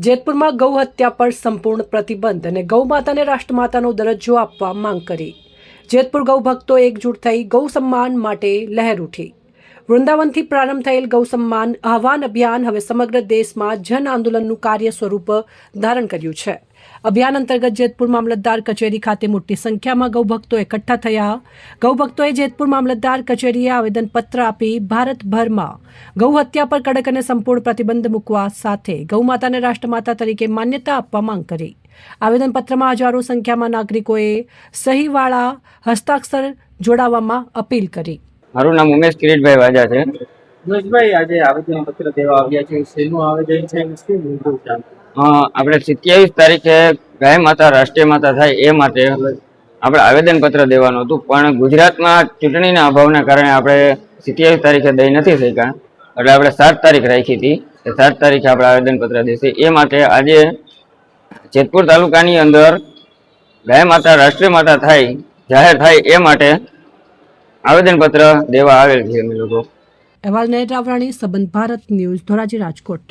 જેતપુરમાં ગૌ હત્યા પર સંપૂર્ણ પ્રતિબંધ અને ગૌ માતાને રાષ્ટ્રમાતાનો દરજ્જો આપવા માંગ કરી। જેતપુર ગૌ ભક્તો એકજૂટ થઈ ગૌ સન્માન માટે લહેર ઉઠી। વૃંદાવનથી પ્રારંભ થયેલ ગૌ સન્માન આહ્વાન અભિયાન હવે સમગ્ર દેશમાં જન આંદોલનનું કાર્ય સ્વરૂપ ધારણ કર્યું છે। અભિયાન અંતર્ગત જેતપુર મામલતદાર કચેરી ખાતે મોટી સંખ્યામાં ગૌ ભક્તો એકઠા થયા। ગૌ ભક્તોએ જેતપુર મામલતદાર કચેરીએ આવેદનપત્ર આપી ભારતભરમાં ગૌ હત્યા પર કડક અને સંપૂર્ણ પ્રતિબંધ મૂકવા સાથે ગૌ માતાને રાષ્ટ્રમાતા તરીકે માન્યતા આપવા માંગ કરી। આવેદનપત્રમાં હજારો સંખ્યામાં નાગરિકોએ સહીવાળા હસ્તાક્ષર જોડાવામાં અપીલ કરી। મારું નામ ઉમેશ કિરીટભાઈ વાજા છે। ઉમેશભાઈ, આજે આવેદનપત્ર દેવા આવ્યા છે, શેનું આવેદન છે? શું મુદ્દો છે? આપણે 27 તારીખે ગાય માતા રાષ્ટ્રીય માતા થાય એ માટે આપણે આવેદનપત્ર દેવાનું હતું, પણ ગુજરાતમાં ચૂંટણીના અભાવના કારણે આપણે 27 તારીખે દઈ નથી શક્યા, એટલે આપણે 7 તારીખ રાખી હતી કે 7 તારીખે આપણે આવેદનપત્ર દેશે। એ માટે આજે જેતપુર તાલુકાની અંદર ગાય માતા રાષ્ટ્રીય માતા થાય જાહેર થાય એ માટે આવેદનપત્ર દેવા આવેલ છે અમે લોકો। અહેવાલ નેટ રાવરાણી, સંબંધ ભારત ન્યૂઝ, ધોરાજી, રાજકોટ।